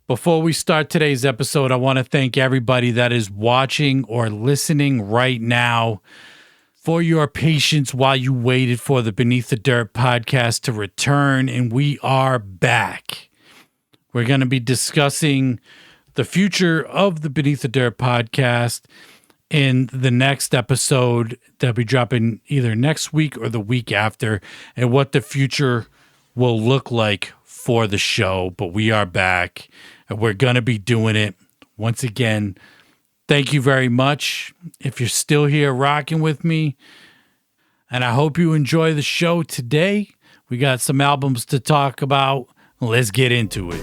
Before we start today's episode, I want to thank everybody that is watching or listening right now for your patience while you waited for the Beneath the Dirt podcast to return, and we are back. We're going to be discussing the future of the Beneath the Dirt podcast in the next episode that'll be dropping either next week or the week after, and what the future will look like for the show. But we are back, and we're going to be doing it once again. Thank you very much if you're still here rocking with me, and I hope you enjoy the show today. We got some albums to talk about. Let's get into it.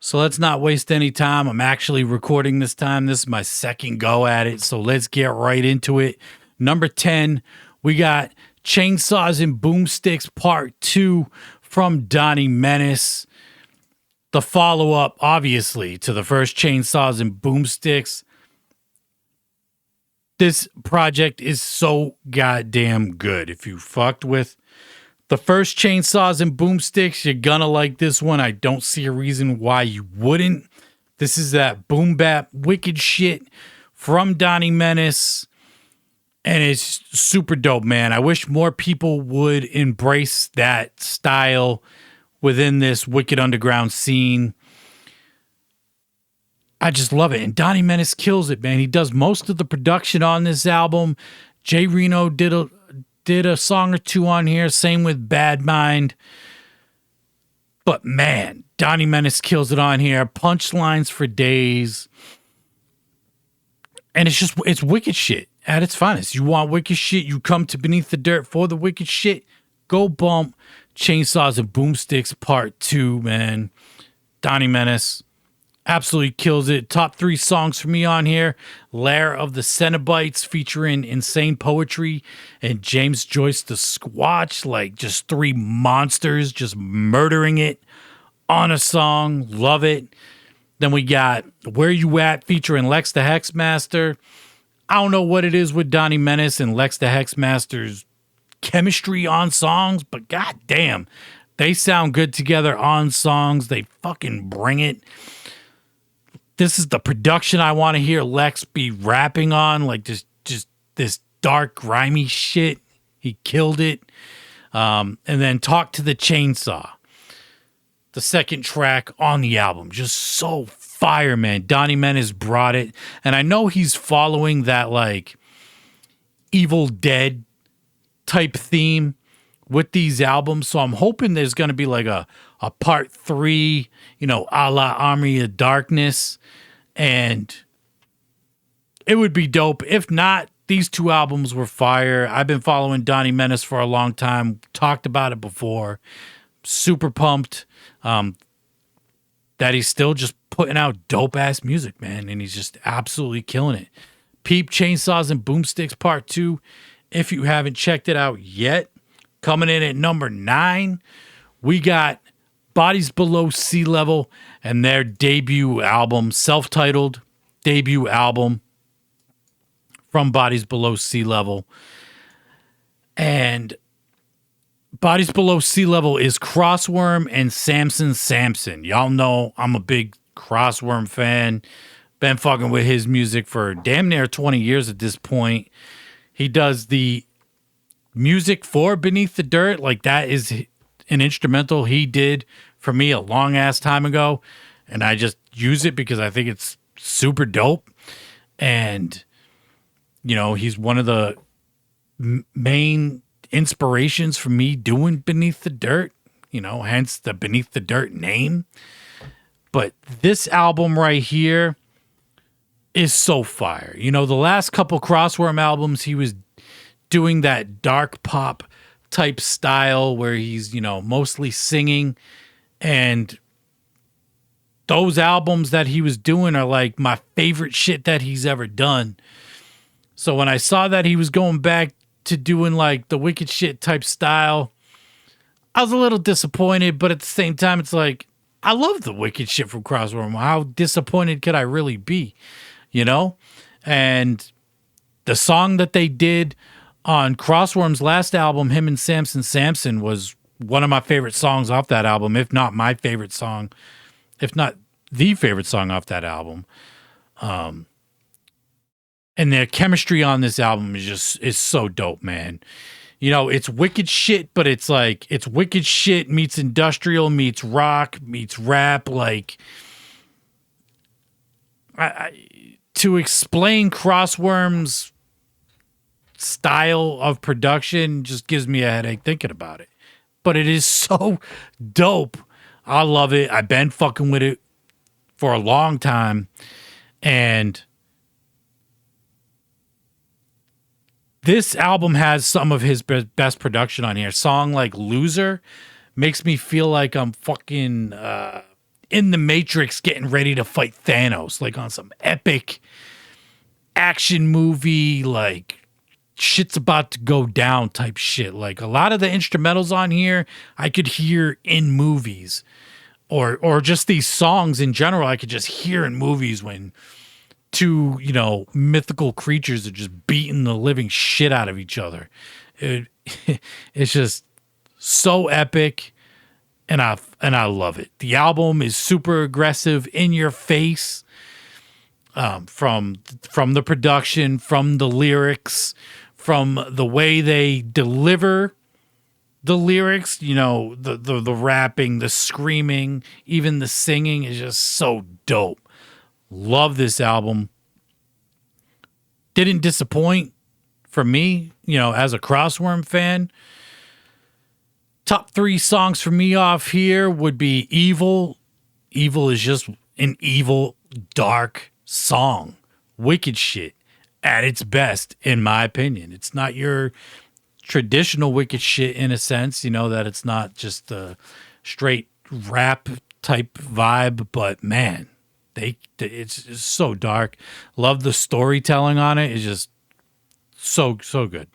So let's not waste any time. I'm actually recording this time. This is my second go at it. So let's get right into it. Number 10, we got Chainsaws and Boomsticks Part 2 from Donnie Menace. The follow-up, obviously, to the first Chainsaws and Boomsticks. This project is so goddamn good. If you fucked with the first Chainsaws and Boomsticks, you're gonna like this one. I don't see a reason why you wouldn't. This is that boom bap wicked shit from Donnie Menace, and it's super dope, man. I wish more people would embrace that style within this wicked underground scene. I just love it, and Donnie Menace kills it, man. He does most of the production on this album. Jay Reno did a song or two on here. Same with Bad Mind. But man, Donnie Menace kills it on here. Punchlines for days. And it's wicked shit at its finest. You want wicked shit, you come to Beneath the Dirt for the wicked shit. Go bump Chainsaws and Boomsticks Part 2, man. Donnie Menace absolutely kills it. Top 3 songs for me on here. Lair of the Cenobites featuring Insane Poetry and James Joyce the Squatch. Like just 3 monsters just murdering it on a song. Love it. Then we got Where You At featuring Lex the Hexmaster. I don't know what it is with Donnie Menace and Lex the Hexmaster's chemistry on songs, but goddamn, they sound good together on songs. They fucking bring it. This is the production I want to hear Lex be rapping on, like just this dark, grimy shit. He killed it. And then Talk to the Chainsaw, the second track on the album. Just so fire, man. Donnie Menace brought it. And I know he's following that like Evil Dead type theme with these albums. So I'm hoping there's going to be like a part 3, a la Army of Darkness. And it would be dope. If not, these 2 albums were fire. I've been following Donnie Menace for a long time. Talked about it before. Super pumped that he's still just putting out dope-ass music, man. And he's just absolutely killing it. Peep Chainsaws and Boomsticks Part 2. If you haven't checked it out yet, coming in at number 9, we got Bodies Below Sea Level and their debut album, self-titled debut album from Bodies Below Sea Level. And Bodies Below Sea Level is Crossworm and Samson. Y'all know I'm a big Crossworm fan. Been fucking with his music for damn near 20 years at this point. He does the music for Beneath the Dirt. Like that is an instrumental he did for me a long ass time ago, and I just use it because I think it's super dope. And he's one of the main inspirations for me doing Beneath the Dirt, hence the Beneath the Dirt name. But this album right here is so fire. The last couple Crossworm albums, he was doing that dark pop type style where he's, mostly singing. And those albums that he was doing are like my favorite shit that he's ever done. So when I saw that he was going back to doing like the wicked shit type style, I was a little disappointed, but at the same time, it's like, I love the wicked shit from Crossworm. How disappointed could I really be? You know? And the song that they did on Crossworm's last album, him and Samson, was one of my favorite songs off that album, if not my favorite song, if not the favorite song off that album. And their chemistry on this album is so dope, man. You know, it's wicked shit, but it's like, it's wicked shit meets industrial, meets rock, meets rap. Like, to explain Crossworm's style of production just gives me a headache thinking about it. But it is so dope. I love it. I've been fucking with it for a long time. And this album has some of his best production on here. A song like Loser makes me feel like I'm fucking in the Matrix getting ready to fight Thanos, like on some epic action movie, like shit's about to go down type shit. Like a lot of the instrumentals on here I could hear in movies, or just these songs in general I could just hear in movies when two, you know, mythical creatures are just beating the living shit out of each other. It's just so epic, and I love it. The album is super aggressive, in your face, from the production, from the lyrics, from the way they deliver the lyrics. You know, the rapping, the screaming, even the singing is just so dope. Love this album. Didn't disappoint for me, you know, as a Crossworm fan. Top 3 songs for me off here would be Evil. Evil is just an evil, dark song. Wicked shit at its best, in my opinion. It's not your traditional wicked shit in a sense, you know, that it's not just a straight rap type vibe, but man, it's so dark. Love the storytelling on it. It's just so good.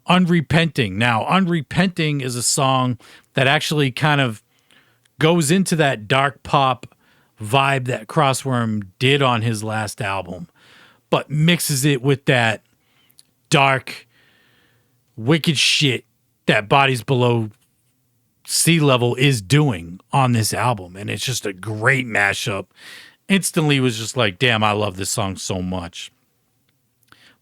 Unrepenting. Now, Unrepenting is a song that actually kind of goes into that dark pop vibe that Crossworm did on his last album, but mixes it with that dark, wicked shit that Bodies Below Sea Level is doing on this album. And it's just a great mashup. Instantly was just like, damn, I love this song so much.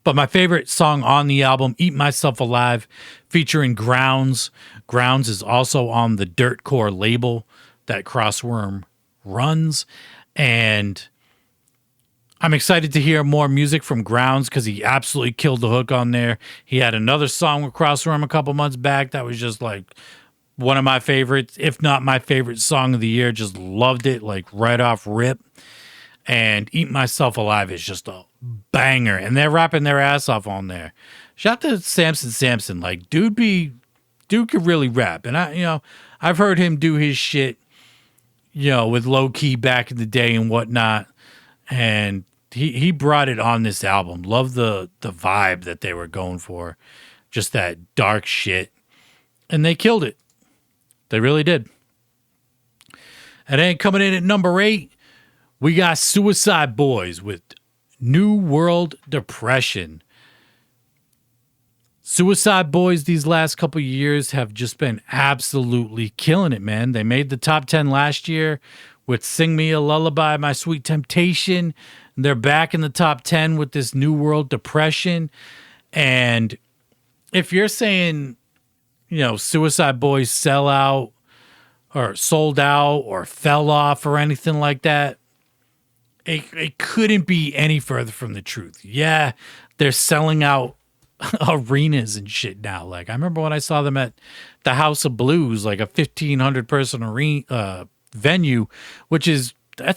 But my favorite song on the album, Eat Myself Alive, featuring Grounds. Grounds is also on the Dirtcore label that Crossworm runs. And I'm excited to hear more music from Grounds because he absolutely killed the hook on there. He had another song with Crossworm a couple months back that was just like one of my favorites, if not my favorite song of the year. Just loved it, like right off rip. And Eat Myself Alive is just a banger, and they're rapping their ass off on there. Shout out to Samson. Like, dude could really rap. And I've heard him do his shit, you know, with Low Key back in the day and whatnot. And he brought it on this album. Love the vibe that they were going for. Just that dark shit. And they killed it. They really did. And then coming in at number 8, we got Suicide Boys with New World Depression. Suicide Boys these last couple of years have just been absolutely killing it, man. They made the top 10 last year with Sing Me a Lullaby, My Sweet Temptation. And they're back in the top 10 with this New World Depression. And if you're saying, you know, Suicide Boys sell out or sold out or fell off or anything like that, it couldn't be any further from the truth. Yeah, they're selling out arenas and shit now. Like, I remember when I saw them at the House of Blues, like a 1,500 person arena venue, that's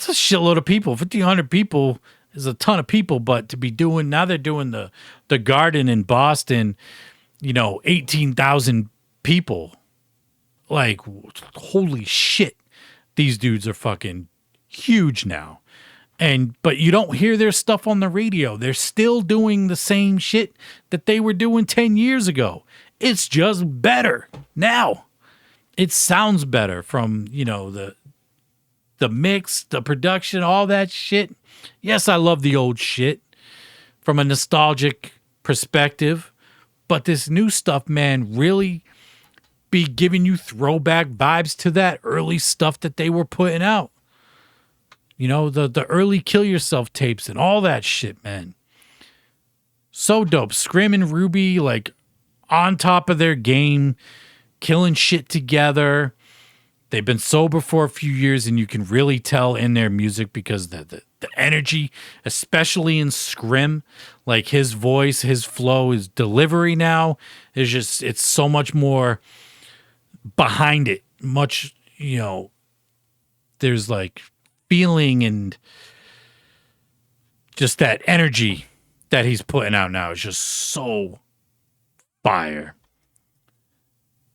a shitload of people. 1,500 people is a ton of people, but to be doing, now they're doing the Garden in Boston, you know, 18,000 people. Like, holy shit, these dudes are fucking huge now. But you don't hear their stuff on the radio. They're still doing the same shit that they were doing 10 years ago. It's just better now. it sounds better from, the mix, the production, all that shit. Yes, I love the old shit from a nostalgic perspective, but this new stuff, man, really be giving you throwback vibes to that early stuff that they were putting out. The early Kill Yourself tapes and all that shit, man. So dope. Scrim and Ruby, like, on top of their game, killing shit together. They've been sober for a few years, and you can really tell in their music because the energy, especially in Scrim, like his voice, his flow, his delivery now is just, it's so much more behind it. Much, there's like feeling and just that energy that he's putting out now is just so fire.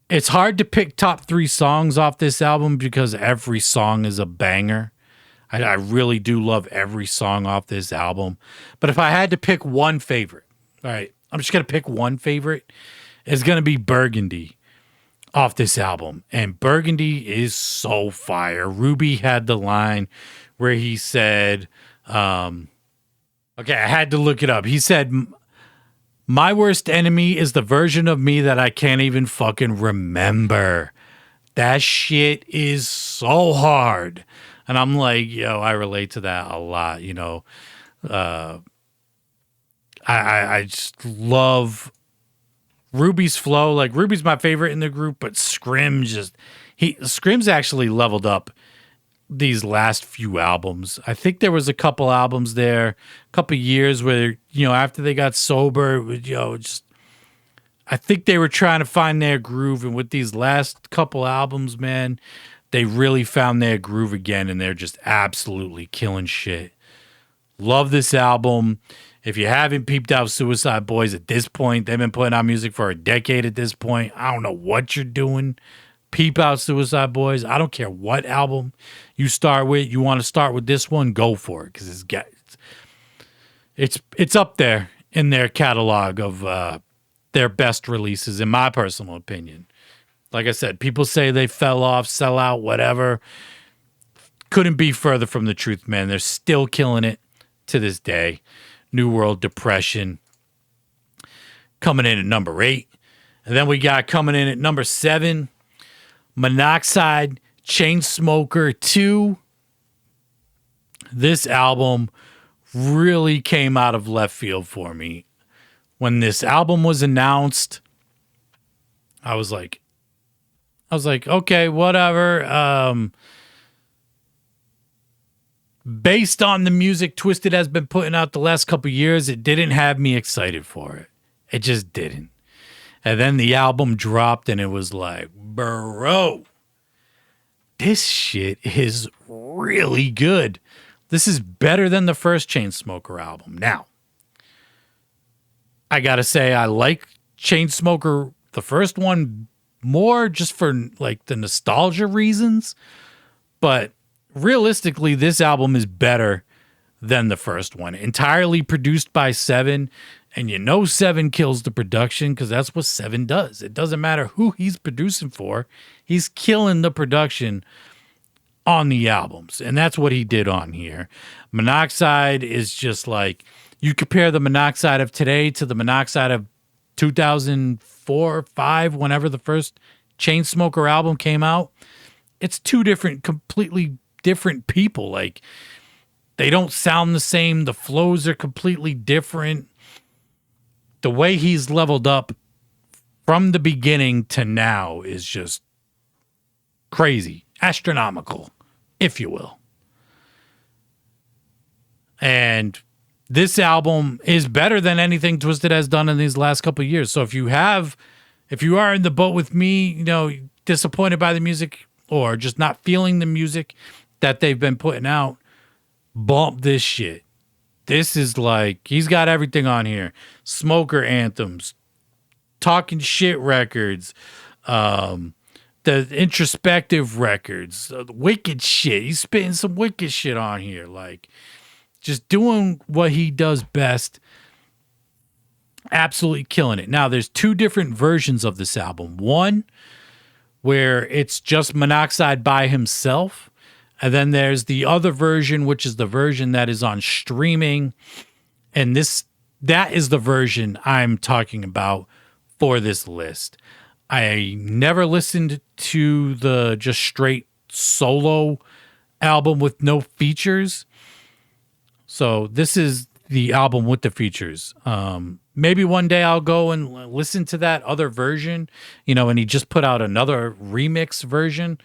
It's hard to pick top 3 songs off this album because every song is a banger. I really do love every song off this album. But if I had to pick one favorite, all right, I'm just going to pick one favorite. It's going to be Burgundy off this album. And Burgundy is so fire. Ruby had the line where he said, okay, I had to look it up. He said, "My worst enemy is the version of me that I can't even fucking remember." That shit is so hard. And I'm like, yo, I relate to that a lot, I just love Ruby's flow. Like, Ruby's my favorite in the group, but Scrim's actually leveled up these last few albums. I think there was a couple albums there, a couple years where, after they got sober, I think they were trying to find their groove. And with these last couple albums, man, they really found their groove again, and they're just absolutely killing shit. Love this album. If you haven't peeped out Suicide Boys at this point, they've been putting out music for a decade at this point. I don't know what you're doing. Peep out Suicide Boys. I don't care what album you start with. You want to start with this one, go for it, because it's up there in their catalog of their best releases, in my personal opinion. Like I said, people say they fell off, sell out, whatever. Couldn't be further from the truth, man. They're still killing it to this day. New World Depression coming in at number 8. And then we got coming in at number 7, Monoxide Chainsmoker 2. This album really came out of left field for me. When this album was announced, I was like, okay, whatever. Based on the music Twisted has been putting out the last couple years, it didn't have me excited for it. It just didn't. And then the album dropped, and it was like, bro, this shit is really good. This is better than the first Chainsmoker album. Now, I gotta say, I like Chainsmoker, the first one, more just for like the nostalgia reasons. But realistically, this album is better than the first one. Entirely produced by Seven. And Seven kills the production because that's what Seven does. It doesn't matter who he's producing for. He's killing the production on the albums. And that's what he did on here. Monoxide is just like, you compare the Monoxide of today to the Monoxide of 2004 or 5, whenever the first Chainsmoker album came out. It's two completely different people. Like, they don't sound the same. The flows are completely different. The way he's leveled up from the beginning to now is just crazy, astronomical, if you will. And this album is better than anything Twisted has done in these last couple of years. So if you are in the boat with me, disappointed by the music or just not feeling the music that they've been putting out, bump this shit. This is like, he's got everything on here. Smoker anthems, talking shit records, the introspective records, the wicked shit. He's spitting some wicked shit on here. Like, just doing what he does best. Absolutely killing it. Now, there's 2 different versions of this album. One where it's just Monoxide by himself. And then there's the other version, which is the version that is on streaming. And that is the version I'm talking about for this list. I never listened to the just straight solo album with no features. So this is the album with the features. Maybe one day I'll go and listen to that other version, and he just put out another remix version.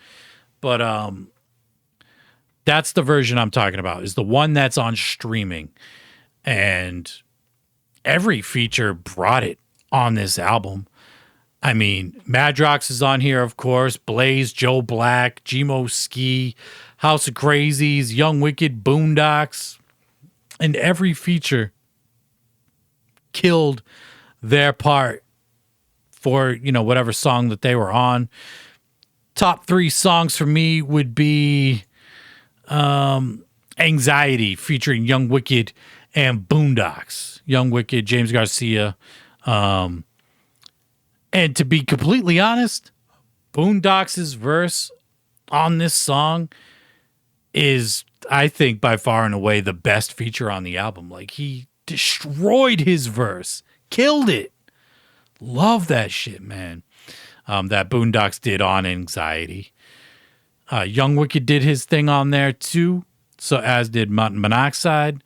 But that's the version I'm talking about, is the one that's on streaming. And every feature brought it on this album. I mean, Madrox is on here, of course. Blaze, Joe Black, Gmo Ski, House of Crazies, Young Wicked, Boondocks. And every feature killed their part for, whatever song that they were on. Top 3 songs for me would be Anxiety featuring Young Wicked and Boondocks. Young Wicked, James Garcia. And to be completely honest, Boondocks' verse on this song is, I think, by far and away the best feature on the album. Like, he destroyed his verse, killed it. Love that shit, man. That Boondocks did on Anxiety. Young Wicked did his thing on there too, so as did Monoxide.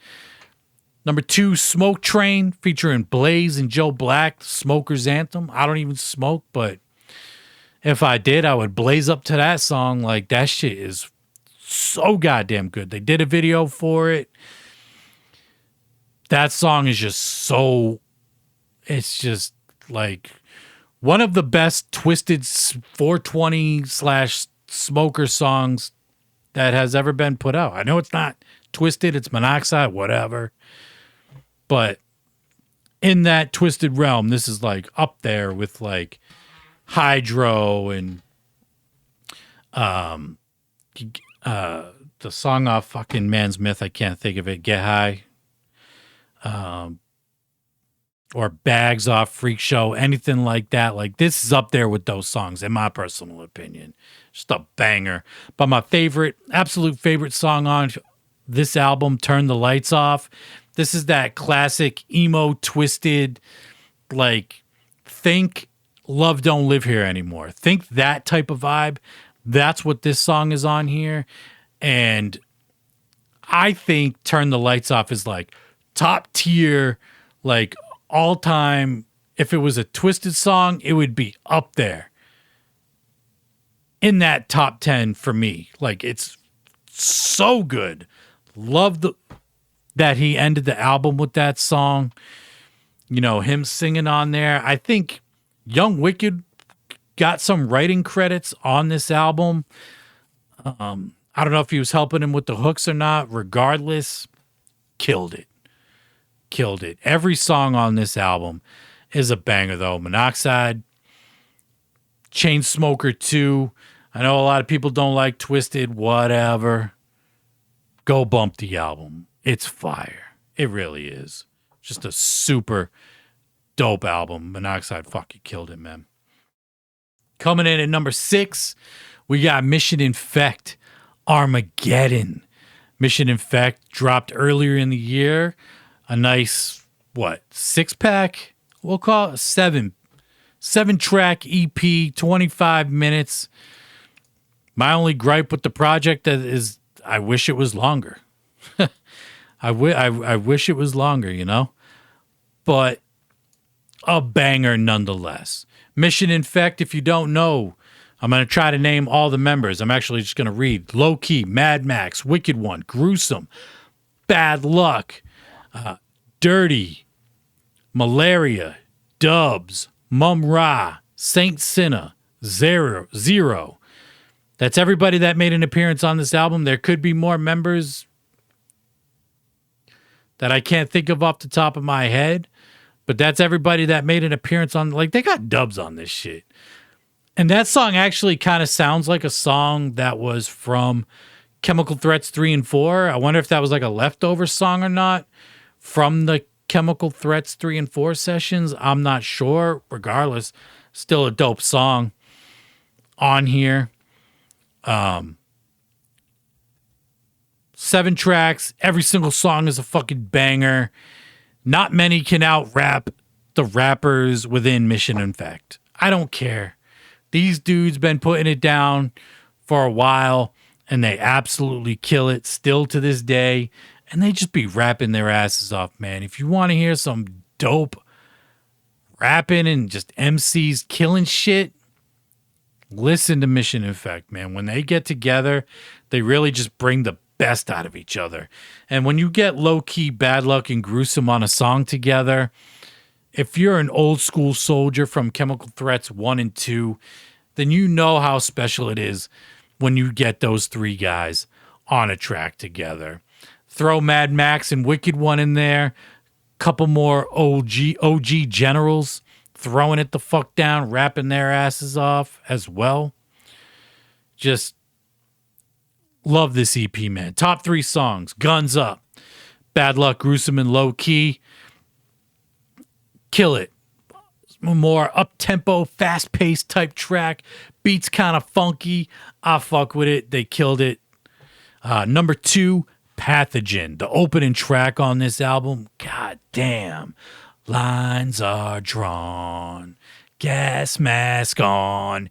Number 2, Smoke Train featuring Blaze and Joe Black, Smoker's Anthem. I don't even smoke, but if I did, I would blaze up to that song. Like, that shit is so goddamn good. They did a video for it. That song is just it's just like one of the best twisted 420 / smoker songs that has ever been put out. I know it's not twisted, it's Monoxide, whatever. But in that twisted realm, this is like up there with like Hydro and the song off fucking Man's Myth, I can't think of it, Get High. Or Bags off Freak Show, anything like that. Like, this is up there with those songs, in my personal opinion. Just a banger. But my absolute favorite song on this album, Turn the Lights Off. This is that classic emo twisted, like, think Love Don't Live Here Anymore. Think that type of vibe. That's what this song is on here. And I think Turn the Lights Off is like top tier, like all time. If it was a twisted song, it would be up there in that top 10 for me. Like, it's so good. Love that he ended the album with that song. Him singing on there. I think Young Wicked got some writing credits on this album. I don't know if he was helping him with the hooks or not. Regardless, killed it. Killed it. Every song on this album is a banger, though. Monoxide, Chainsmoker 2. I know a lot of people don't like Twisted, whatever. Go bump the album. It's fire. It really is. Just a super dope album. Monoxide fucking killed it, man. Coming in at number 6, we got Mission Infect, Armageddon. Mission Infect dropped earlier in the year. A nice, 6-pack? We'll call it 7-track EP, 25 minutes. My only gripe with the project is I wish it was longer. I wish it was longer, But a banger nonetheless. Mission Infect, if you don't know, I'm going to try to name all the members. I'm actually just going to read. Low Key, Mad Max, Wicked One, Gruesome, Bad Luck, Dirty, Malaria, Dubs, Mum Ra, Saint Sinna, Zero. That's everybody that made an appearance on this album. There could be more members that I can't think of off the top of my head, but that's everybody that made an appearance on, like, they got dubs on this shit. And that song actually kind of sounds like a song that was from Chemical Threats 3 and 4. I wonder if that was like a leftover song or not from the Chemical Threats 3 and 4 sessions. I'm not sure. Regardless, still a dope song. on here. 7 tracks. Every single song is a fucking banger. Not many can out rap the rappers within Mission Infect. I don't care. These dudes been putting it down for a while, and they absolutely kill it still to this day. And they just be rapping their asses off, man. If you want to hear some dope rapping and just MCs killing shit, listen to Mission Infect, man. When they get together, they really just bring the best out of each other. And when you get Low Key, Bad Luck, and Gruesome on a song together, if you're an old school soldier from Chemical Threats 1 and 2, then you know how special it is when you get those 3 guys on a track together. Throw Mad Max and Wicked One in there. Couple more OG generals throwing it the fuck down, rapping their asses off as well. Just love this EP, man. Top 3 songs: Guns Up, Bad Luck, Gruesome, and Low Key. Kill it. More up-tempo, fast-paced type track. Beats kind of funky. I fuck with it. They killed it. Number 2, Pathogen, the opening track on this album. God damn. Lines are drawn. Gas mask on.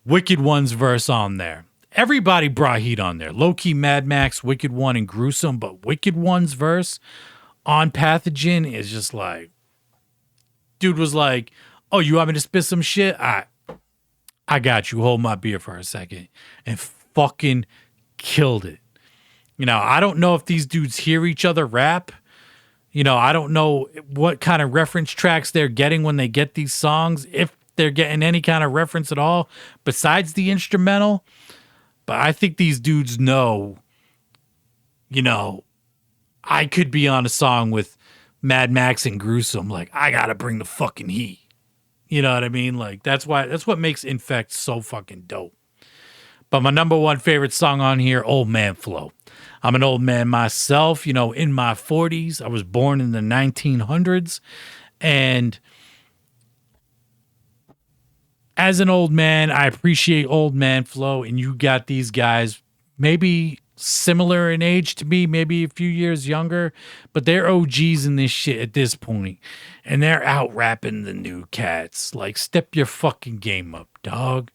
Wicked One's verse on there. Everybody brought heat on there. Low Key, Mad Max, Wicked One, and Gruesome. But Wicked One's verse on Pathogen is just like, dude was like, oh, you want me to spit some shit? I got you. Hold my beer for a second. And fucking killed it. You know, I don't know if these dudes hear each other rap. You know, I don't know what kind of reference tracks they're getting when they get these songs, if they're getting any kind of reference at all besides the instrumental. But I think these dudes know, you know, I could be on a song with Mad Max and Gruesome. Like, I gotta bring the fucking heat. You know what I mean? Like, that's what makes Infect so fucking dope. But my number 1 favorite song on here, Old Man Flow. I'm an old man myself, you know, in my 40s. I was born in the 1900s. And as an old man, I appreciate Old Man Flow. And you got these guys maybe similar in age to me, maybe a few years younger, but they're OGs in this shit at this point. And they're out rapping the new cats. Like, step your fucking game up, dog.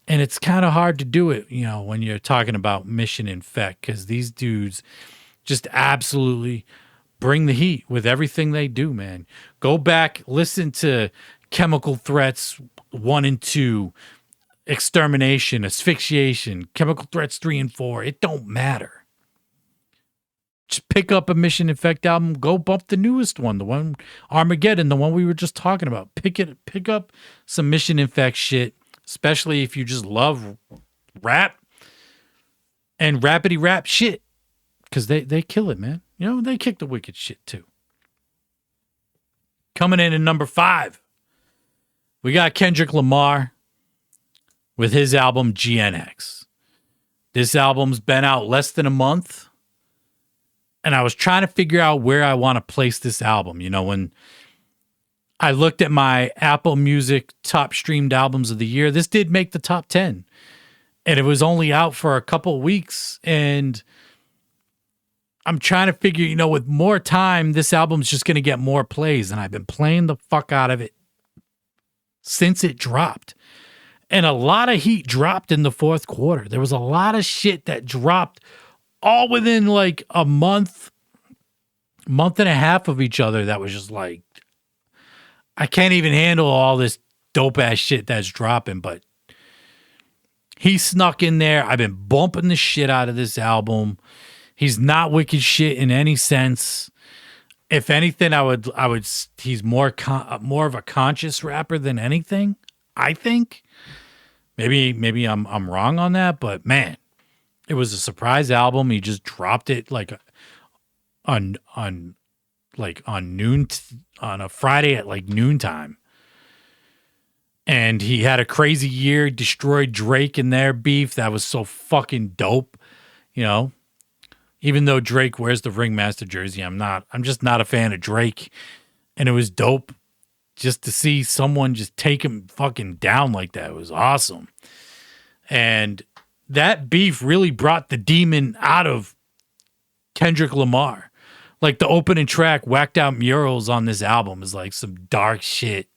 And it's kind of hard to do it, you know, when you're talking about Mission Infect, because these dudes just absolutely bring the heat with everything they do, man. Go back, listen to Chemical Threats 1 and 2, Extermination, Asphyxiation, Chemical Threats 3 and 4. It don't matter. Just pick up a Mission Infect album, go bump the newest one, the one Armageddon, the one we were just talking about. Pick up some Mission Infect shit. Especially if you just love rap and rapidy rap shit. Because they kill it, man. You know, they kick the wicked shit too. Coming in at number 5, we got Kendrick Lamar with his album GNX. This album's been out less than a month. And I was trying to figure out where I want to place this album. You know, when I looked at my Apple Music top streamed albums of the year, this did make the top 10. And it was only out for a couple weeks. And I'm trying to figure, you know, with more time, this album's just going to get more plays. And I've been playing the fuck out of it since it dropped. And a lot of heat dropped in the 4th quarter. There was a lot of shit that dropped all within like a month and a half of each other. That was just like, I can't even handle all this dope ass shit that's dropping, but he snuck in there. I've been bumping the shit out of this album. He's not wicked shit in any sense. If anything, I would he's more of a conscious rapper than anything, I think. Maybe I'm wrong on that, but man, it was a surprise album. He just dropped it like on a Friday at like noontime. And he had a crazy year, destroyed Drake in their beef. That was so fucking dope. You know, even though Drake wears the Ringmaster jersey, I'm just not a fan of Drake. And it was dope just to see someone just take him fucking down like that. It was awesome. And that beef really brought the demon out of Kendrick Lamar. Like the opening track, Whacked Out Murals on this album is like some dark shit.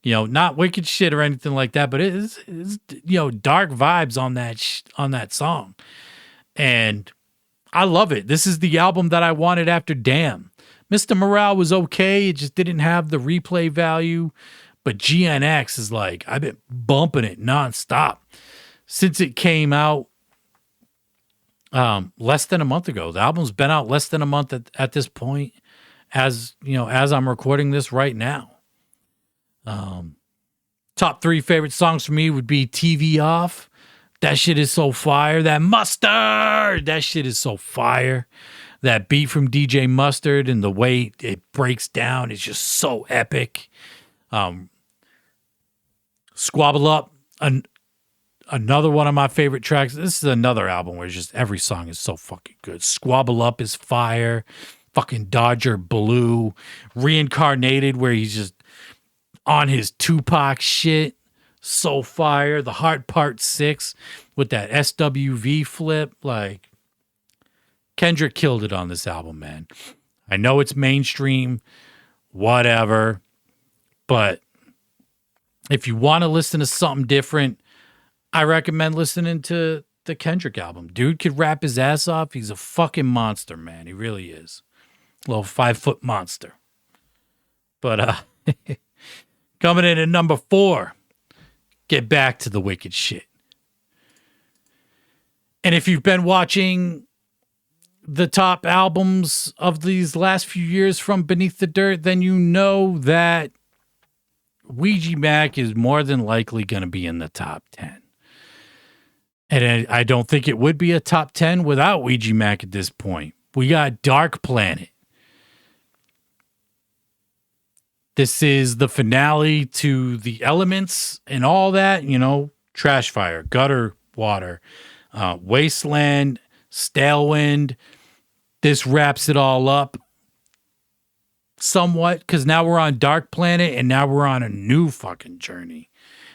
You know, not wicked shit or anything like that, but it's dark vibes on that song. And I love it. This is the album that I wanted after Damn. Mr. Morale was okay. It just didn't have the replay value. But GNX is like, I've been bumping it nonstop since it came out less than a month ago. The album's been out less than a month at this point, as I'm recording this right now. Top 3 favorite songs for me would be TV Off. That shit is so fire. That Mustard, that shit is so fire. That beat from DJ Mustard and the way it breaks down is just so epic. Squabble Up, another one of my favorite tracks. This is another album where just every song is so fucking good. Squabble Up is fire. Fucking Dodger Blue. Reincarnated, where he's just on his Tupac shit. So fire. The Heart Part 6 with that SWV flip. Like, Kendrick killed it on this album, man. I know it's mainstream, whatever, but if you want to listen to something different, I recommend listening to the Kendrick album. Dude could rap his ass off. He's a fucking monster, man. He really is. A little 5-foot monster. But coming in at number 4, get back to the wicked shit. And if you've been watching the top albums of these last few years from Beneath the Dirt, then you know that Ouija Mac is more than likely going to be in the top 10. And I don't think it would be a top 10 without Ouija Mac at this point. We got Dark Planet. This is the finale to The Elements and all that, Trash Fire, Gutter Water, Wasteland, Stale Wind. This wraps it all up somewhat, because now we're on Dark Planet and now we're on a new fucking journey.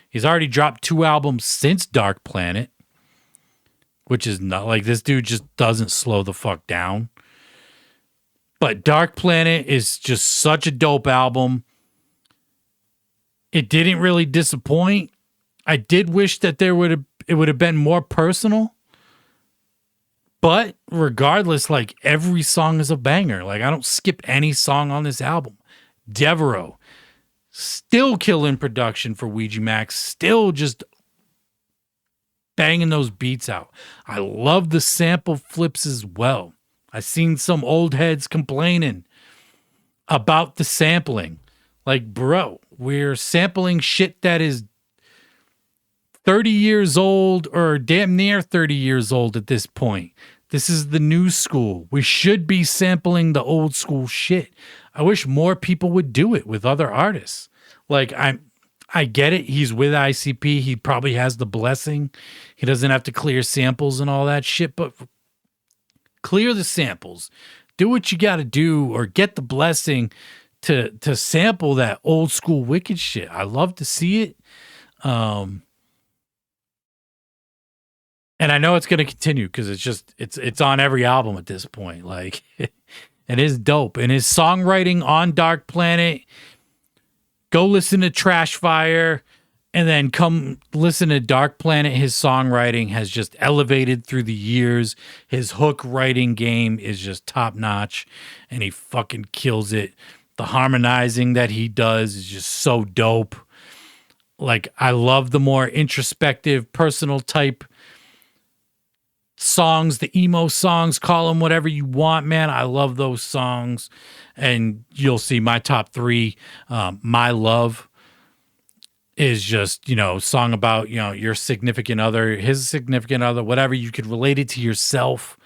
He's already dropped 2 albums since Dark Planet, which is not like, this dude just doesn't slow the fuck down. But Dark Planet is just such a dope album. It didn't really disappoint. I did wish that it would have been more personal. But regardless, like, every song is a banger. Like, I don't skip any song on this album. Devereaux, still killing production for Ouija Max, still just banging those beats out. I love the sample flips as well. I've seen some old heads complaining about the sampling. Like, bro, we're sampling shit that is 30 years old or damn near 30 years old at this point. This is the new school. We should be sampling the old school shit. I wish more people would do it with other artists. Like, I get it. He's with ICP. He probably has the blessing. He doesn't have to clear samples and all that shit, but clear the samples. Do what you got to do, or get the blessing to sample that old school wicked shit. I love to see it. And I know it's going to continue because it's on every album at this point. Like, it is dope. And his songwriting on Dark Planet, go listen to Trash Fire and then come listen to Dark Planet. His songwriting has just elevated through the years. His hook writing game is just top notch and he fucking kills it. The harmonizing that he does is just so dope. Like, I love the more introspective, personal type songs, the emo songs, call them whatever you want, man. I love those songs. And you'll see my top 3. My Love is just, song about, your significant other, his significant other, whatever. You could relate it to yourself.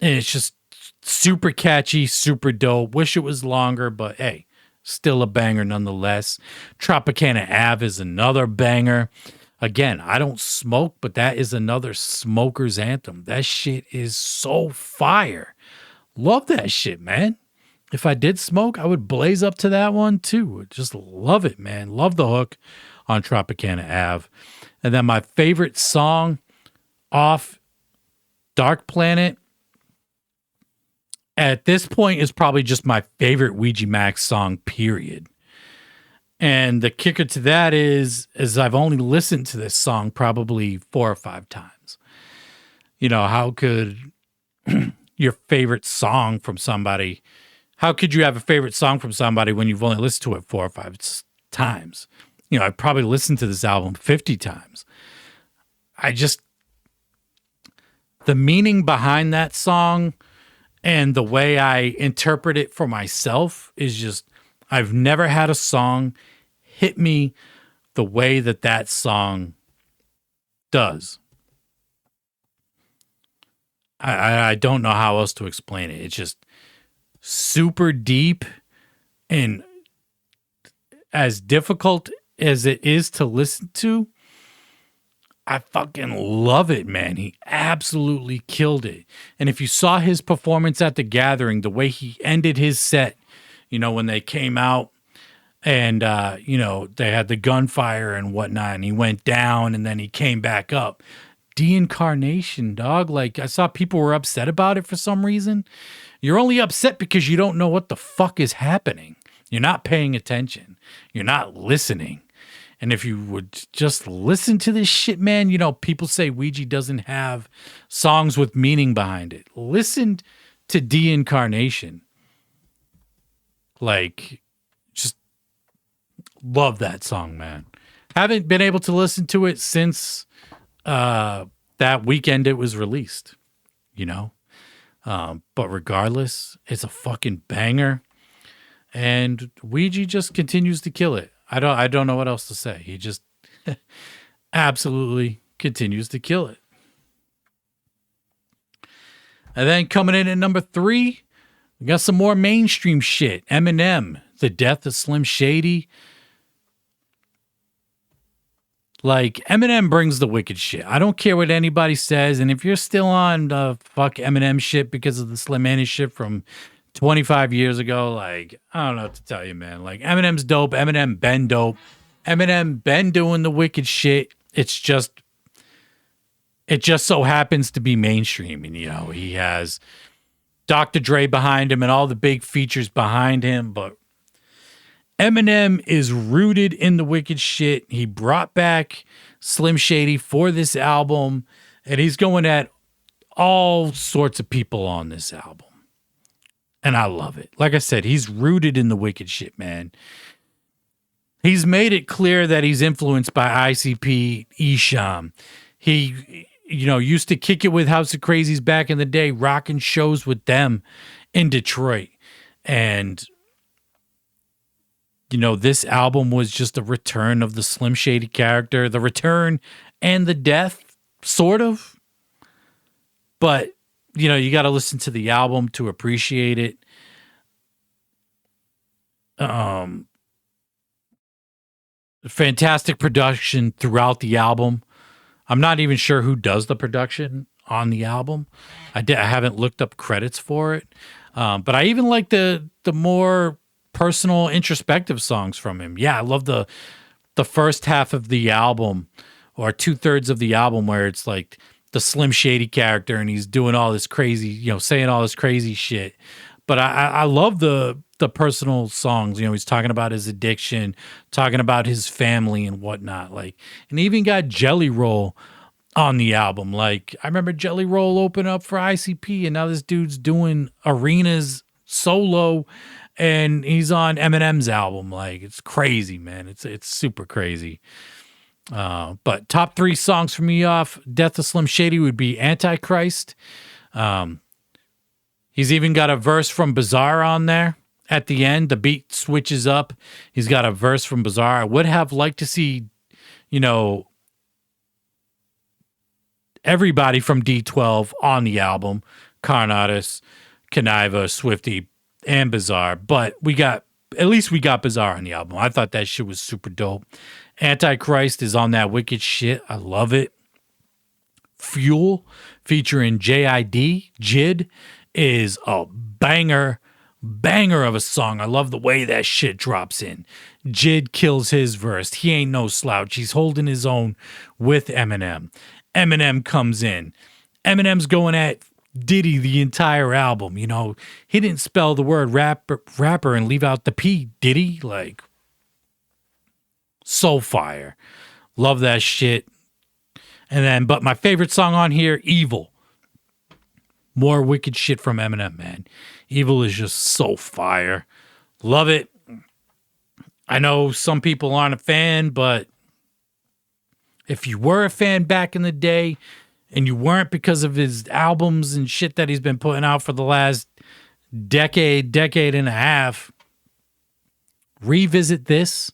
And it's just super catchy, super dope. Wish it was longer, but hey, still a banger nonetheless. Tropicana Ave is another banger. Again, I don't smoke, but that is another smoker's anthem. That shit is so fire. Love that shit, man. If I did smoke, I would blaze up to that one too. Just love it, man. Love the hook on Tropicana Ave. And then my favorite song off Dark Planet at this point is probably just my favorite Ouija Max song, period. And the kicker to that is I've only listened to this song probably 4 or 5 times. You know, how could your favorite song from somebody, how could you have a favorite song from somebody when you've only listened to it 4 or 5 times? You know, I probably listened to this album 50 times. The meaning behind that song and the way I interpret it for myself is just, I've never had a song hit me the way that song does. I don't know how else to explain it. It's just super deep, and as difficult as it is to listen to, I fucking love it, man. He absolutely killed it. And if you saw his performance at the Gathering, the way he ended his set, you know, when they came out and, you know, they had the gunfire and whatnot, and he went down and then he came back up. Deincarnation, dog. Like, I saw people were upset about it for some reason. You're only upset because you don't know what the fuck is happening. You're not paying attention. You're not listening. And if you would just listen to this shit, man, you know, people say Ouija doesn't have songs with meaning behind it. Listen to Deincarnation. Like, just love that song, man. Haven't been able to listen to it since that weekend it was released, you know? But regardless, it's a fucking banger. And Ouija just continues to kill it. I don't know what else to say. He just absolutely continues to kill it. And then coming in at number 3, we got some more mainstream shit. Eminem, The Death of Slim Shady. Like, Eminem brings the wicked shit. I don't care what anybody says. And if you're still on the fuck Eminem shit because of the Slimani shit from 25 years ago, like, I don't know what to tell you, man. Like, Eminem's dope. Eminem been dope. Eminem been doing the wicked shit. It just so happens to be mainstream. And, you know, he has Dr. Dre behind him and all the big features behind him. But Eminem is rooted in the wicked shit. He brought back Slim Shady for this album. And he's going at all sorts of people on this album. And I love it. Like I said, he's rooted in the wicked shit, man. He's made it clear that he's influenced by ICP, Esham. He, you know, used to kick it with House of Crazies back in the day, rocking shows with them in Detroit. And, you know, this album was just a return of the Slim Shady character, the return and the death, sort of. But, you know, you got to listen to the album to appreciate it. Fantastic production throughout the album. I'm not even sure who does the production on the album. I haven't looked up credits for it. But I even like the more personal, introspective songs from him. Yeah, I love the first half of the album, or 2/3 of the album, where it's like the Slim Shady character and he's doing all this crazy, you know, saying all this crazy shit. But I love the personal songs. You know, he's talking about his addiction, talking about his family and whatnot. Like, and he even got Jelly Roll on the album. Like, I remember Jelly Roll open up for ICP, and now this dude's doing arenas solo, and he's on Eminem's album. Like, it's crazy, man. It's super crazy. But top 3 songs for me off Death of Slim Shady would be Antichrist. He's even got a verse from Bizarre on there at the end. The beat switches up. He's got a verse from Bizarre. I would have liked to see, you know, everybody from D12 on the album. Carnatus, Kaniva, Swifty, and Bizarre. But at least we got Bizarre on the album. I thought that shit was super dope. Antichrist is on that wicked shit. I love it. Fuel featuring JID, Jid, is a banger Banger of a song. I love the way that shit drops in. Jid kills his verse. He ain't no slouch. He's holding his own with Eminem. Eminem comes in. Eminem's going at Diddy the entire album. You know, he didn't spell the word rapper and leave out the P, did he? Like, so fire. Love that shit. And then, but my favorite song on here, Evil. More wicked shit from Eminem, man. Evil is just so fire. Love it. I know some people aren't a fan, but if you were a fan back in the day and you weren't because of his albums and shit that he's been putting out for the last decade and a half, revisit this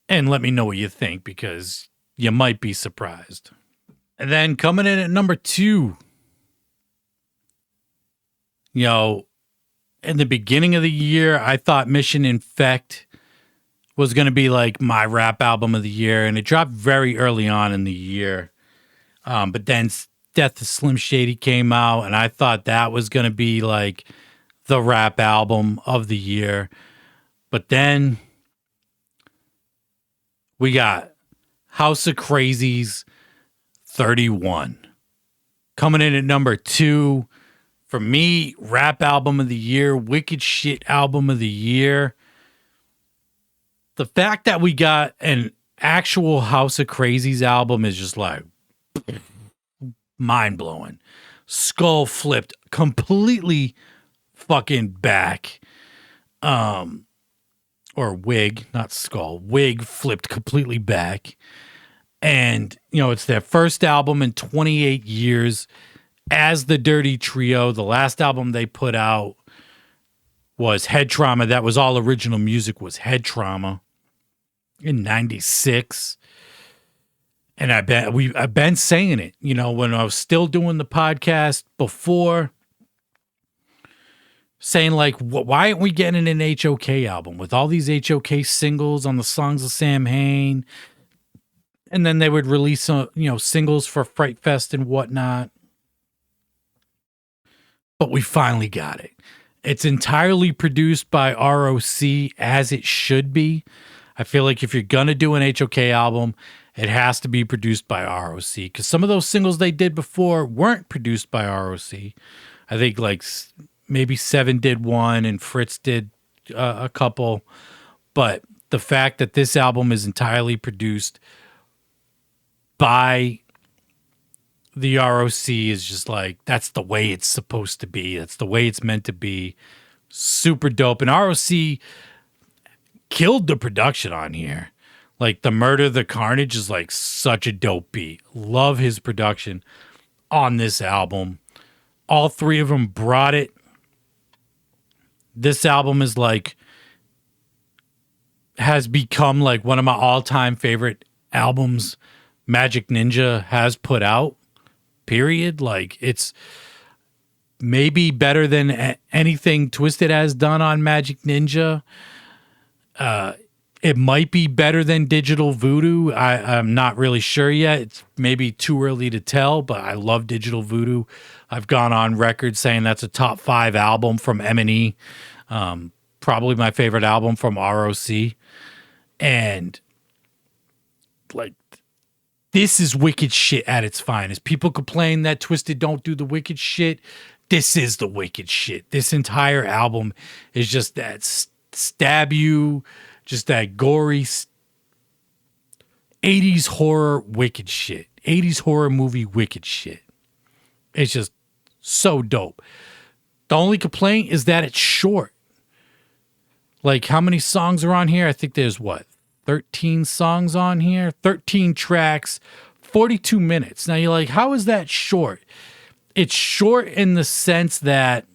and let me know what you think, because you might be surprised. And then coming in at number 2, you know, in the beginning of the year, I thought Mission Infect was going to be like my rap album of the year, and it dropped very early on in the year. But then Death of Slim Shady came out, and I thought that was going to be like the rap album of the year. But then we got House of Crazies 31 coming in at number 2. For me, rap album of the year, wicked shit album of the year. The fact that we got an actual House of Crazies album is just like mind blowing. Skull flipped completely fucking back. Or wig, not skull. Wig flipped completely back. And, you know, it's their first album in 28 years. As the Dirty Trio, the last album they put out was Head Trauma. That was all original music, was Head Trauma in 96. And I've been saying it, you know, when I was still doing the podcast before, saying like, why aren't we getting an HOK album with all these HOK singles on the songs of Sam Hain? And then they would release singles for Fright Fest and whatnot. But we finally got it. It's entirely produced by ROC, as it should be. I feel like if you're going to do an HOK album, it has to be produced by ROC. Because some of those singles they did before weren't produced by ROC. I think like maybe Seven did one and Fritz did a couple. But the fact that this album is entirely produced by the ROC is just like, that's the way it's supposed to be. That's the way it's meant to be. Super dope. And ROC killed the production on here. Like the Murder, the Carnage is like such a dope beat. Love his production on this album. All three of them brought it. This album is like, has become like one of my all-time favorite albums Magic Ninja has put out. Period. Like, it's maybe better than anything Twisted has done on Magic Ninja. It might be better than Digital Voodoo. I'm not really sure yet. It's maybe too early to tell, but I love Digital Voodoo. I've gone on record saying that's a top 5 album from M&E. Probably my favorite album from ROC. And like, this is wicked shit at its finest. People complain that Twisted don't do the wicked shit. This is the wicked shit. This entire album is just that stab you, just that gory 80s horror wicked shit. 80s horror movie wicked shit. It's just so dope. The only complaint is that it's short. Like, how many songs are on here? I think there's 13 songs on here, 13 tracks, 42 minutes. Now you're like, how is that short? It's short in the sense that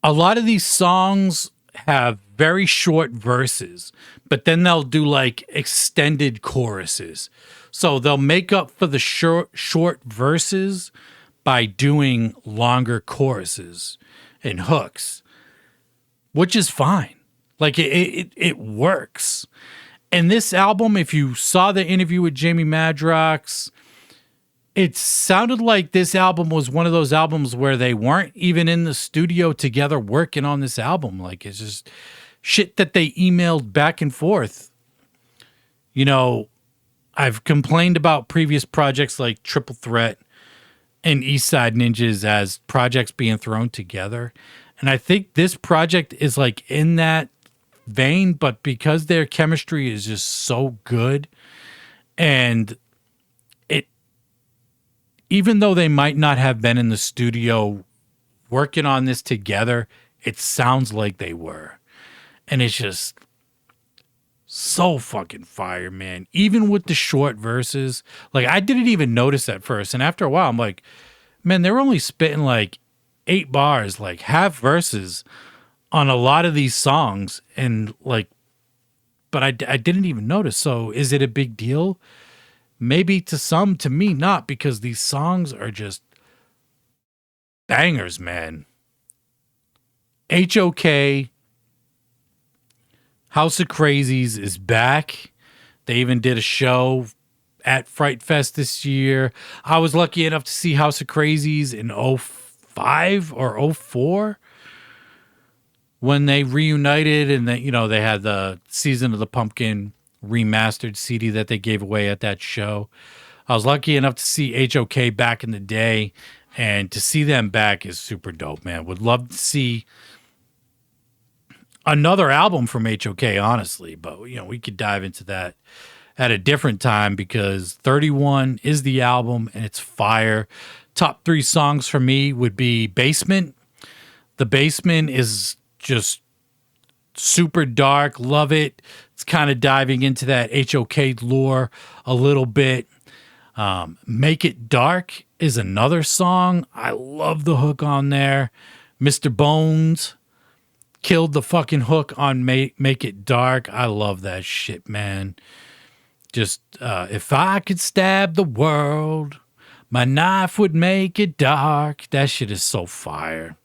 a lot of these songs have very short verses, but then they'll do like extended choruses. So they'll make up for the short verses by doing longer choruses and hooks, which is fine. Like, it works. And this album, if you saw the interview with Jamie Madrox, It sounded like this album was one of those albums where they weren't even in the studio together working on this album. Like, it's just shit that they emailed back and forth. You know, I've complained about previous projects like Triple Threat and East Side Ninjas as projects being thrown together. And I think this project is like in that vein, but because their chemistry is just so good, and it, even though they might not have been in the studio working on this together, it sounds like they were. And it's just so fucking fire, man. Even with the short verses, like I didn't even notice at first. And after a while, I'm like, man, they're only spitting like 8 bars, like half verses on a lot of these songs. And like, but I didn't even notice. So is it a big deal? Maybe to some, to me, not, because these songs are just bangers, man. HOK, House of Crazies is back. They even did a show at Fright Fest this year. I was lucky enough to see House of Crazies in 05 or 04 when they reunited, and they, you know, they had the Season of the Pumpkin remastered CD that they gave away at that show. I was lucky enough to see HOK back in the day, and to see them back is super dope, man. Would love to see another album from HOK, honestly, but you know, we could dive into that at a different time because 31 is the album and it's fire. Top 3 songs for me would be Basement. The Basement is just super dark, love it. It's kind of diving into that HOK lore a little bit. Make It Dark is another song. I love the hook on there. Mr. Bones killed the fucking hook on Make It Dark. I love that shit, man. Just, if I could stab the world, my knife would make it dark. That shit is so fire.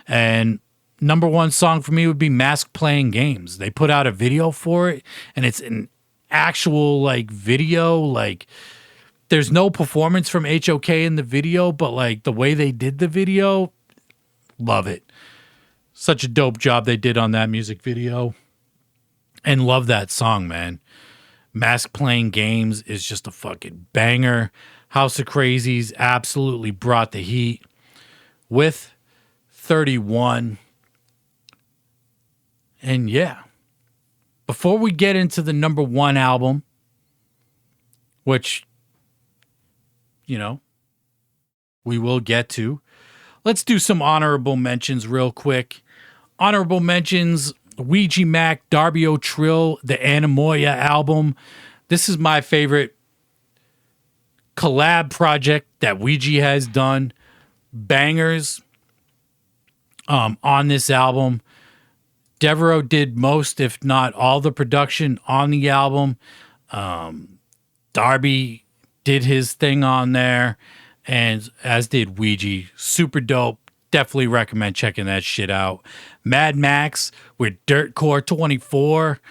And number 1 song for me would be Mask Playing Games. They put out a video for it, and it's an actual, like, video. Like, there's no performance from HOK in the video, but, like, the way they did the video, love it. Such a dope job they did on that music video. And love that song, man. Mask Playing Games is just a fucking banger. House of Crazies absolutely brought the heat with 31. And yeah, before we get into the number 1 album, which, you know, we will get to, let's do some honorable mentions real quick. Honorable mentions: Ouija Mac, Darby O'Trill, the Anamoya album. This is my favorite collab project that Ouija has done. Bangers on this album. Devereaux did most, if not all, the production on the album. Darby did his thing on there, and as did Ouija. Super dope. Definitely recommend checking that shit out. Mad Max with Dirtcore 24.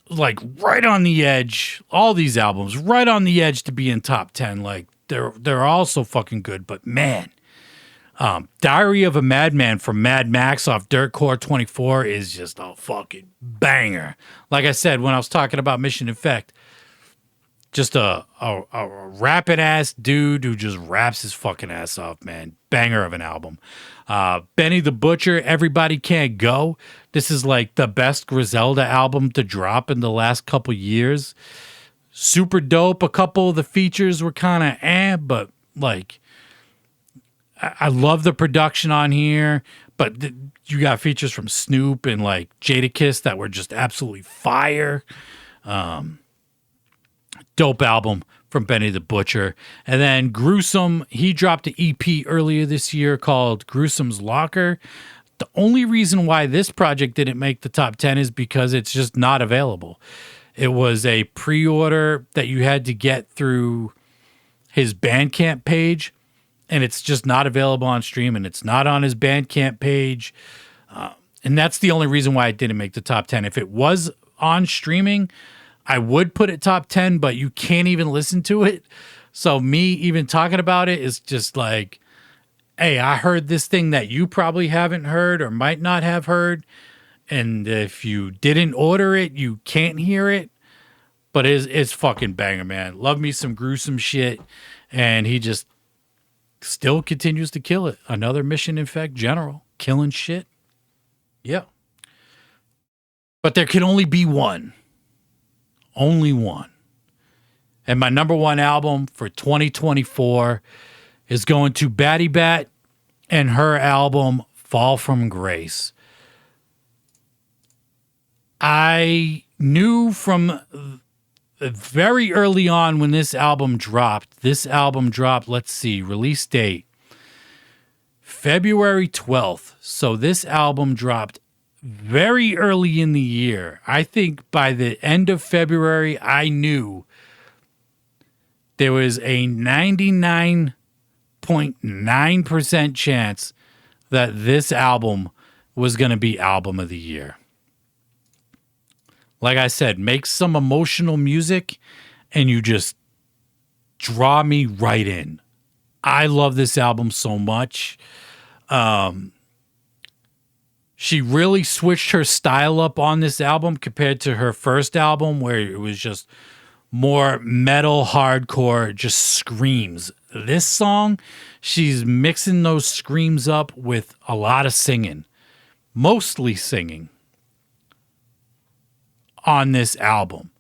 Like, right on the edge. All these albums, right on the edge to be in top 10. Like, they're all so fucking good. But, man, Diary of a Madman from Mad Max off Dirtcore 24 is just a fucking banger. Like I said, when I was talking about Mission Effect, just a rapping ass dude who just raps his fucking ass off, man. Banger of an album. Benny the Butcher, Everybody Can't Go. This is like the best Griselda album to drop in the last couple years. Super dope. A couple of the features were kind of but like, I love the production on here. But you got features from Snoop and like Jadakiss that were just absolutely fire. Dope album from Benny the Butcher. And then Gruesome, he dropped an EP earlier this year called Gruesome's Locker. The only reason why this project didn't make the top 10 is because it's just not available. It was a pre-order that you had to get through his Bandcamp page, and it's just not available on stream, and it's not on his Bandcamp page. And that's the only reason why it didn't make the top 10. If it was on streaming, I would put it top 10, but you can't even listen to it. So me even talking about it is just like, hey, I heard this thing that you probably haven't heard or might not have heard. And if you didn't order it, you can't hear it. But it's fucking banger, man. Love me some gruesome shit. And he just still continues to kill it. Another Mission Infect general killing shit. Yeah. But there can only be one. Only one. And my number one album for 2024 is going to Batty Bat and her album Fall from Grace. I knew from very early on when this album dropped, let's see, release date, February 12th. So this album dropped very early in the year. I think by the end of February, I knew there was a 99.9% chance that this album was going to be album of the year. Like I said, make some emotional music and you just draw me right in. I love this album so much. She really switched her style up on this album compared to her first album where it was just more metal, hardcore, just screams. This song, she's mixing those screams up with a lot of singing, mostly singing on this album.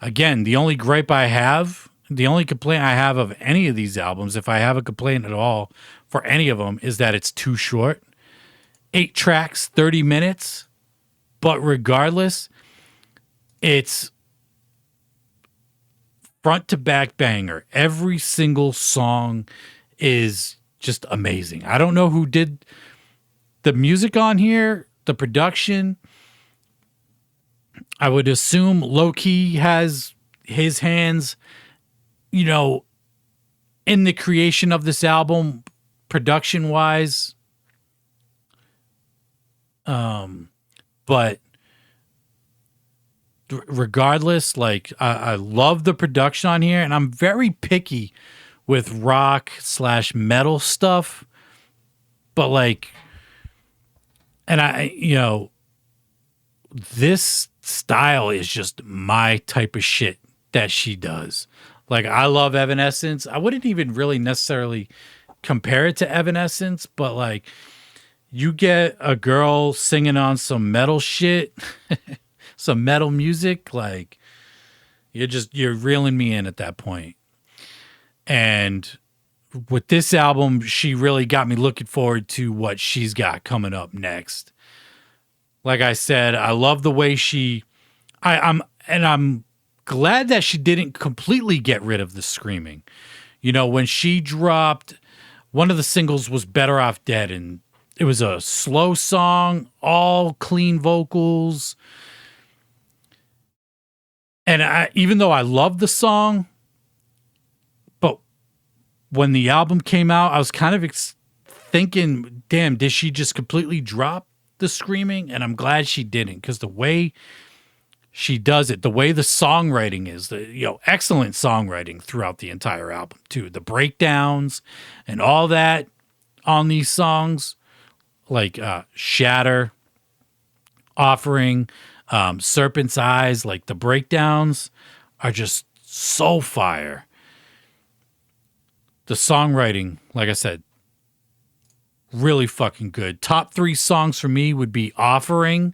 Again, the only complaint I have of any of these albums, if I have a complaint at all for any of them, is that it's too short. 8 tracks, 30 minutes. But regardless, it's front to back banger. Every single song is just amazing. I don't know who did the music on here, the production. I would assume Low-Key has his hands, in the creation of this album, production-wise. But regardless, I love the production on here, and I'm very picky with rock/metal stuff. But this style is just my type of shit that she does. I love Evanescence. I wouldn't even really necessarily compare it to Evanescence, but you get a girl singing on some metal shit, some metal music, you're reeling me in at that point. And with this album, she really got me looking forward to what she's got coming up next. Like I said, I love the way I'm glad that she didn't completely get rid of the screaming. When she dropped, one of the singles was Better Off Dead, and it was a slow song, all clean vocals. And even though I love the song, but when the album came out, I was kind of thinking, damn, did she just completely drop the screaming? And I'm glad she didn't, because the way she does it, the way the songwriting is, excellent songwriting throughout the entire album too. The breakdowns and all that on these songs, Shatter, Offering, Serpent's Eyes, the breakdowns are just so fire. The songwriting, like I said, really fucking good. Top 3 songs for me would be Offering.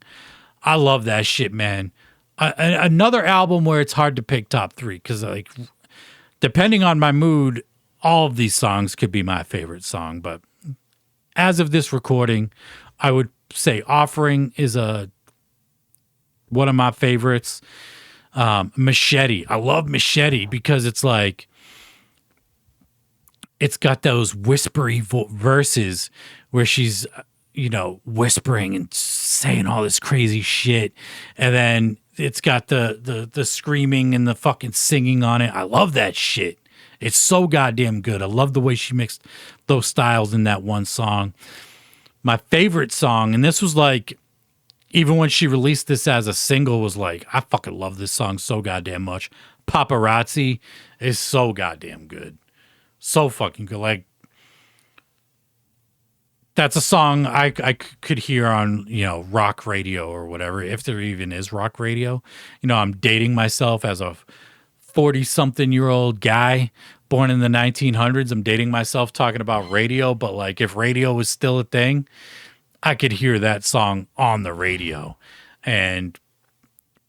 I love that shit, man. Another album where it's hard to pick top 3 because, depending on my mood, all of these songs could be my favorite song. But as of this recording, I would say Offering is one of my favorites. Machete. I love Machete because it's it's got those whispery verses where she's, whispering and saying all this crazy shit. And then it's got the screaming and the fucking singing on it. I love that shit. It's so goddamn good. I love the way she mixed those styles in that one song. My favorite song, and this was Even when she released this as a single, was like, I fucking love this song so goddamn much. Paparazzi is so goddamn good. So fucking good. Like, that's a song I could hear on, rock radio or whatever, if there even is rock radio. I'm dating myself as a 40-something-year-old guy born in the 1900s. I'm dating myself talking about radio, but like if radio was still a thing, I could hear that song on the radio. And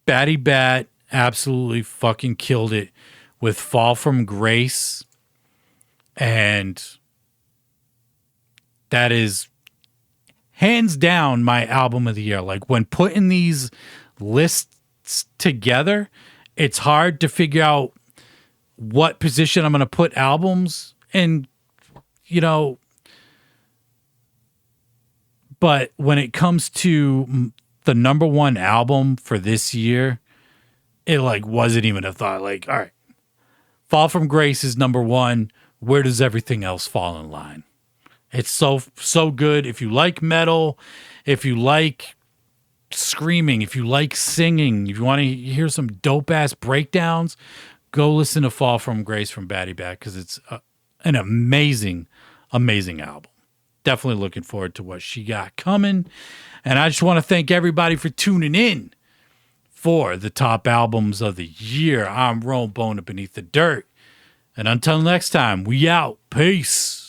Batty Bat absolutely fucking killed it with Fall from Grace. And that is hands down my album of the year. Like, when putting these lists together, it's hard to figure out what position I'm going to put albums in, but when it comes to the number one album for this year, it like wasn't even a thought. Like, all right, Fall from Grace is number one. Where does everything else fall in line? It's so good. If you like metal, if you like screaming, if you like singing, if you want to hear some dope ass breakdowns, go listen to Fall from Grace from Batty Bat, because it's an amazing, amazing album. Definitely looking forward to what she got coming. And I just want to thank everybody for tuning in for the top albums of the year. I'm Rone Bone of Beneath the Dirt. And until next time, we out. Peace.